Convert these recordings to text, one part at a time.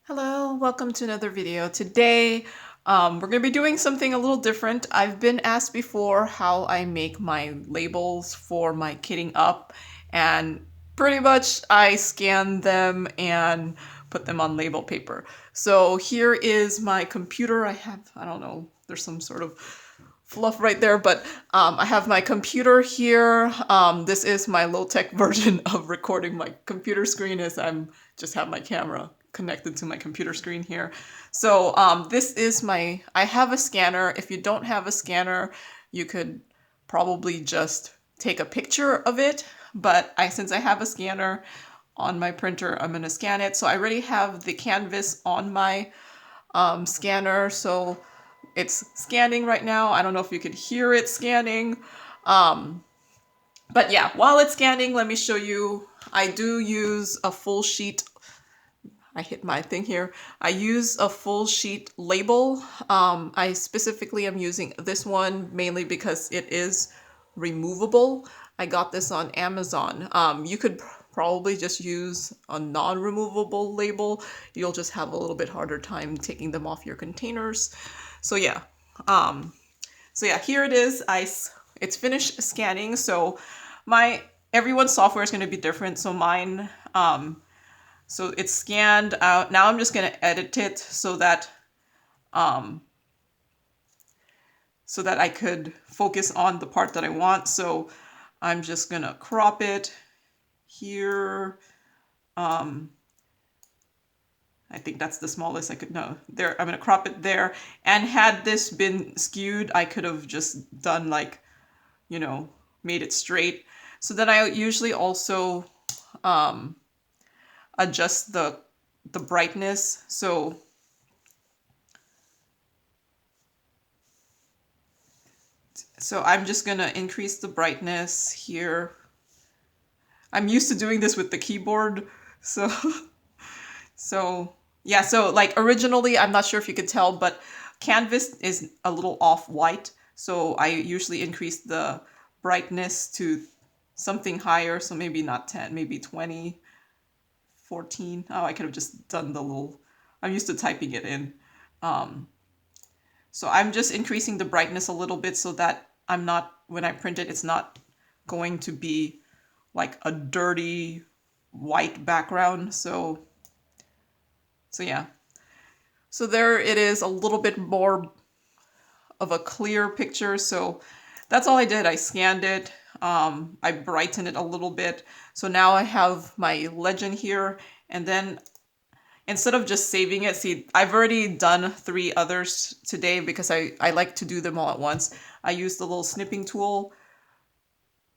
Hello, welcome to another video. Today, we're going to be doing something a little different. I've been asked before how I make my labels for my kitting up, and pretty much I scan them and put them on label paper. So here is my computer. I don't know, there's some sort of fluff right there, but I have my computer here. This is my low-tech version of recording my computer screen as I'm just have my camera connected to my computer screen here. So this is I have a scanner. If you don't have a scanner, you could probably just take a picture of it. But since I have a scanner on my printer, I'm gonna scan it. So I already have the canvas on my scanner. So it's scanning right now. I don't know if you could hear it scanning. But yeah, while it's scanning, let me show you. I do use a full sheet. I hit my thing here. I use a full sheet label. I specifically am using this one mainly because it is removable. I got this on Amazon. You could probably just use a non-removable label. You'll just have a little bit harder time taking them off your containers. So yeah, here it is. It's finished scanning. So everyone's software is going to be different. So mine, so it's scanned out. Now I'm just going to edit it so that I could focus on the part that I want. So I'm just going to crop it here. I think that's the smallest I could know. There, I'm going to crop it there. And had this been skewed, I could have just done like, made it straight. So then I usually also adjust the brightness. So I'm just going to increase the brightness here. I'm used to doing this with the keyboard. So yeah, so like originally, I'm not sure if you could tell, but canvas is a little off-white. So I usually increase the brightness to something higher. So maybe not 10, maybe 20, 14. Oh, I could have just done the little, I'm used to typing it in. So I'm just increasing the brightness a little bit so that when I print it, it's not going to be like a dirty white background. So yeah. So there it is, a little bit more of a clear picture. So that's all I did. I scanned it. I brightened it a little bit. So now I have my legend here. And then instead of just saving it, see, I've already done 3 others today because I like to do them all at once. I used the little snipping tool.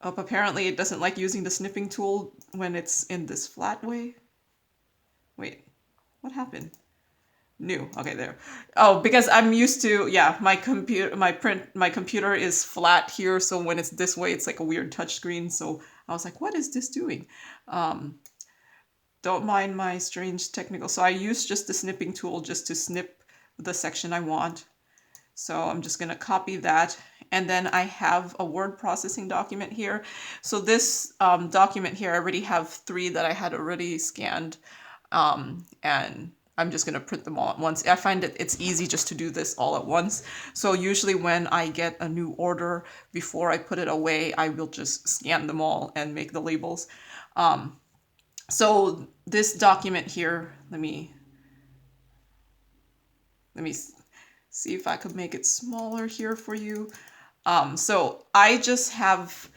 Apparently it doesn't like using the snipping tool when it's in this flat way. Wait, what happened? New. Okay, there. Oh, because I'm used to, yeah, my computer is flat here, so when it's this way, it's like a weird touchscreen. So I was like, what is this doing? Don't mind my strange technical. So I use just the snipping tool just to snip the section I want. So I'm just going to copy that. And then I have a word processing document here. So this document here, I already have 3 that I had already scanned. And I'm just going to print them all at once. I find it's easy just to do this all at once. So usually when I get a new order, before I put it away, I will just scan them all and make the labels. So this document here, let me see if I could make it smaller here for you. So I just have,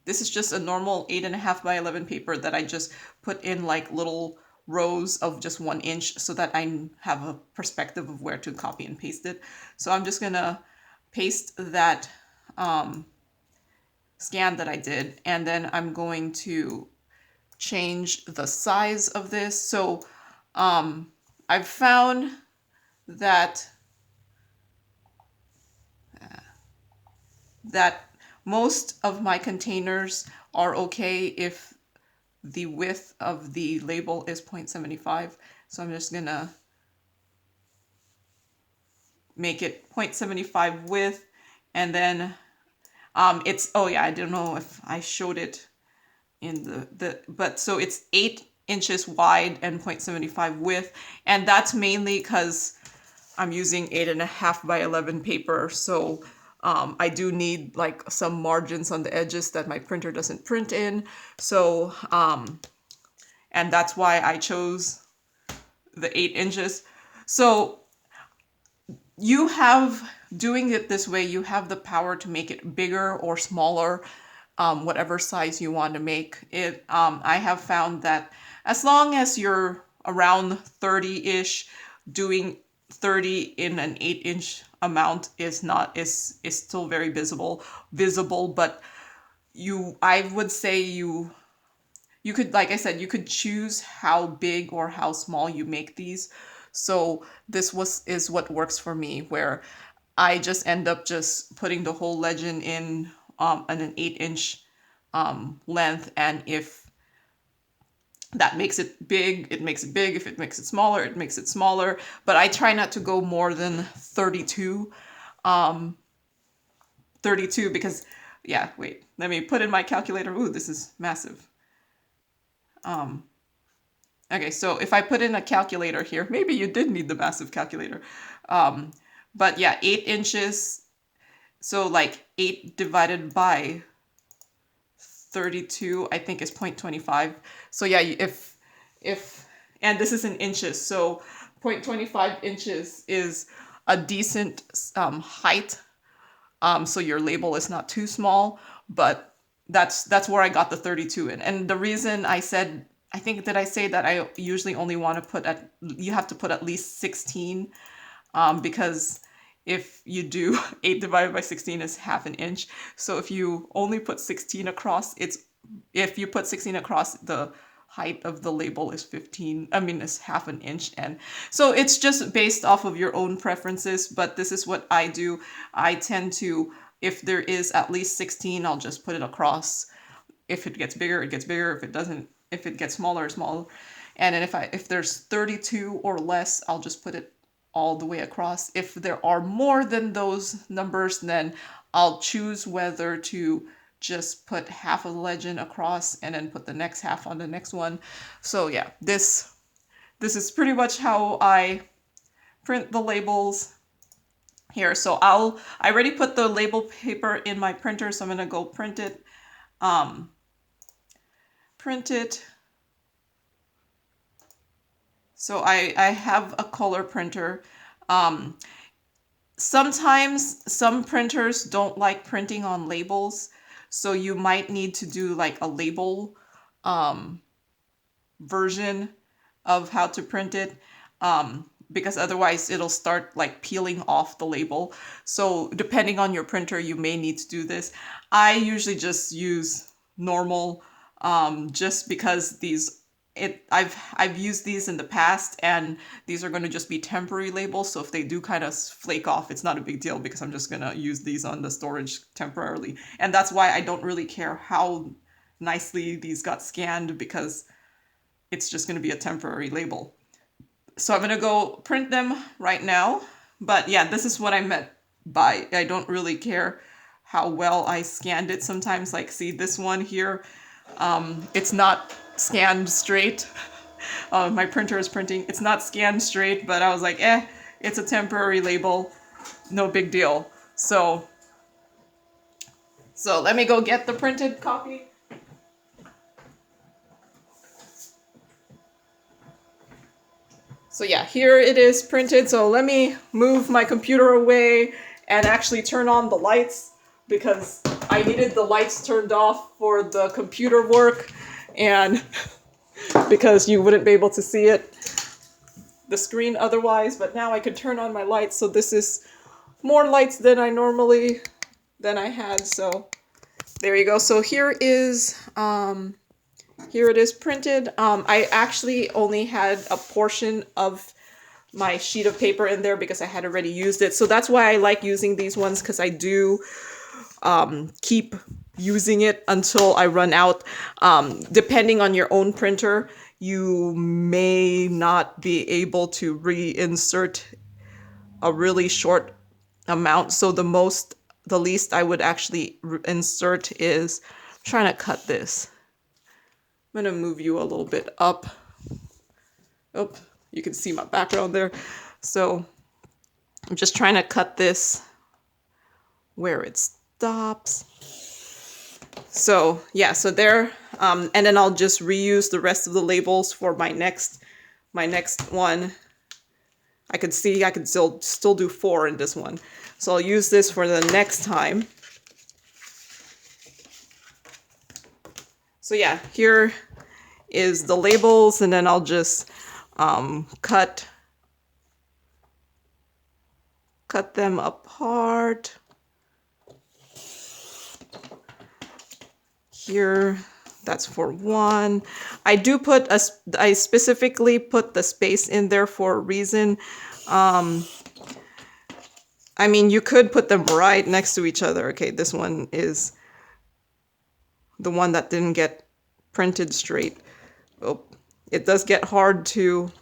this is just a normal 8.5 by 11 paper that I just put in like little rows of just 1 inch so that I have a perspective of where to copy and paste it. So I'm just gonna paste that scan that I did, and then I'm going to change the size of this. So I've found that most of my containers are okay if the width of the label is 0.75. So I'm just gonna make it 0.75 width, and then it's, oh yeah, I don't know if I showed it in but so it's 8 inches wide and 0.75 width. And that's mainly because I'm using 8.5 by 11 paper. So I do need like some margins on the edges that my printer doesn't print in. So, and that's why I chose the 8 inches. So you have, doing it this way, you have the power to make it bigger or smaller, whatever size you want to make it. I have found that as long as you're around 30-ish, doing 30 in an 8-inch amount is still very visible, but I would say you could, like I said, you could choose how big or how small you make these. So this is what works for me, where I just end up just putting the whole legend in an 8-inch length, and if that makes it big, it makes it big. If it makes it smaller, it makes it smaller. But I try not to go more than 32. 32 because, yeah, wait, let me put in my calculator. Ooh, this is massive. Okay, so if I put in a calculator here, maybe you did need the massive calculator. But yeah, 8 inches, so like 8 divided by 32, I think is 0.25. So yeah, and this is in inches, so 0.25 inches is a decent height. So your label is not too small, but that's where I got the 32 in. And the reason I said, I think, did I say that I usually only want to you have to put at least 16, because if you do 8 divided by 16 is half an inch. So if you only put 16 across, if you put 16 across, the height of the label is is half an inch. And so it's just based off of your own preferences, but this is what I do. I tend to, if there is at least 16, I'll just put it across. If it gets bigger, it gets bigger. If it doesn't, if it gets smaller, smaller. And then if there's 32 or less, I'll just put it all the way across. If there are more than those numbers, then I'll choose whether to just put half of the legend across and then put the next half on the next one. So yeah, this is pretty much how I print the labels here. So I already put the label paper in my printer, so I'm gonna go print it. So I have a color printer. Sometimes some printers don't like printing on labels, so you might need to do like a label version of how to print it, because otherwise it'll start like peeling off the label. So depending on your printer, you may need to do this. I usually just use normal, just because I've used these in the past, and these are going to just be temporary labels. So if they do kind of flake off, it's not a big deal, because I'm just going to use these on the storage temporarily. And that's why I don't really care how nicely these got scanned, because it's just going to be a temporary label. So I'm going to go print them right now. But yeah, this is what I meant by I don't really care how well I scanned it sometimes. Like, see this one here, it's not scanned straight. My printer is printing. It's not scanned straight, but I was like, it's a temporary label. No big deal. So let me go get the printed copy. So yeah, here it is printed. So let me move my computer away and actually turn on the lights, because I needed the lights turned off for the computer work, and because you wouldn't be able to see the screen otherwise. But now I could turn on my lights, so this is more lights than I had. So there you go. So here it is printed. I actually only had a portion of my sheet of paper in there because I had already used it. So that's why I like using these ones, because I do keep using it until I run out. Depending on your own printer, you may not be able to reinsert a really short amount. So the least I would actually insert is, I'm trying to cut this. I'm gonna move you a little bit up. Oh, you can see my background there. So I'm just trying to cut this where it stops. So yeah, so there, and then I'll just reuse the rest of the labels for my next one. I could see I could still do 4 in this one. So I'll use this for the next time. So yeah, here is the labels, and then I'll just cut them apart. Here, that's for 1. I specifically put the space in there for a reason. I mean, you could put them right next to each other. Okay, this one is the one that didn't get printed straight. Oh, it does get hard to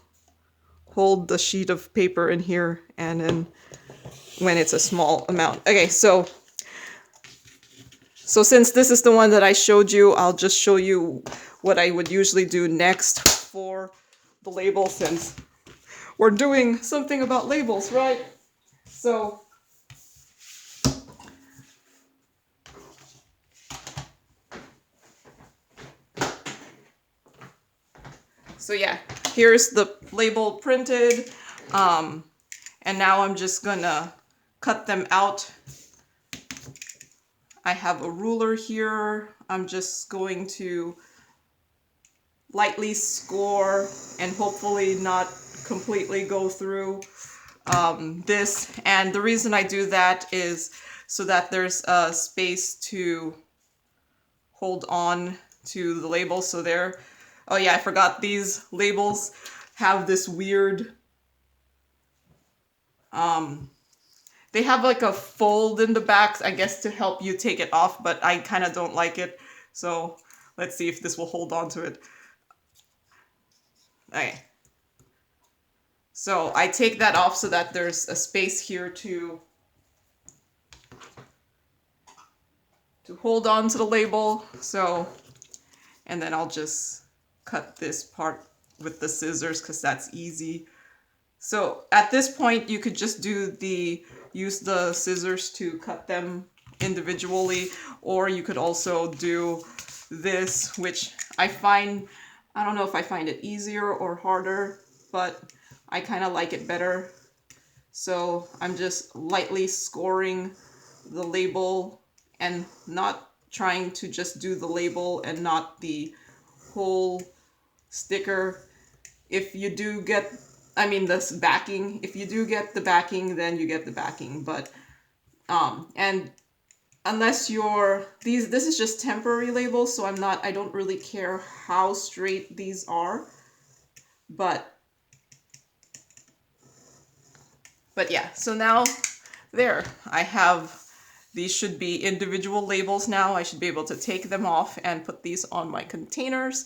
hold the sheet of paper in here, and then when it's a small amount. Okay, so since this is the one that I showed you, I'll just show you what I would usually do next for the label, since we're doing something about labels, right? So yeah, here's the label printed, and now I'm just gonna cut them out. I have a ruler here. I'm just going to lightly score and hopefully not completely go through this. And the reason I do that is so that there's a space to hold on to the label. So there, oh yeah, I forgot these labels have this weird, they have like a fold in the back, I guess, to help you take it off, but I kind of don't like it. So let's see if this will hold on to it. Okay. So I take that off so that there's a space here to hold on to the label. So, and then I'll just cut this part with the scissors because that's easy. So at this point, you could just use the scissors to cut them individually, or you could also do this, which I don't know if I find it easier or harder, but I kind of like it better. So I'm just lightly scoring the label and not trying to just do the label and not the whole sticker. If you do get, I mean, this backing, if you do get the backing, then you get the backing. But, and unless this is just temporary labels, so I don't really care how straight these are. But yeah, so now there, I have, these should be individual labels now. I should be able to take them off and put these on my containers.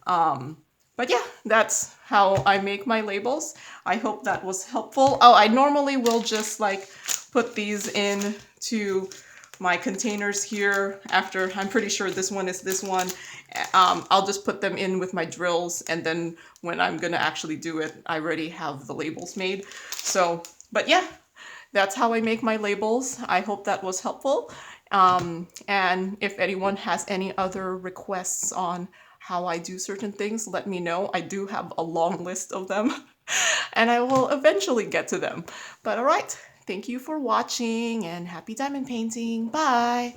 But yeah, that's how I make my labels. I hope that was helpful. Oh, I normally will just like put these into my containers here after, I'm pretty sure this one is this one. I'll just put them in with my drills, and then when I'm gonna actually do it, I already have the labels made. So, but yeah, that's how I make my labels. I hope that was helpful. And if anyone has any other requests on how I do certain things, let me know. I do have a long list of them and I will eventually get to them. But all right, thank you for watching and happy diamond painting. Bye.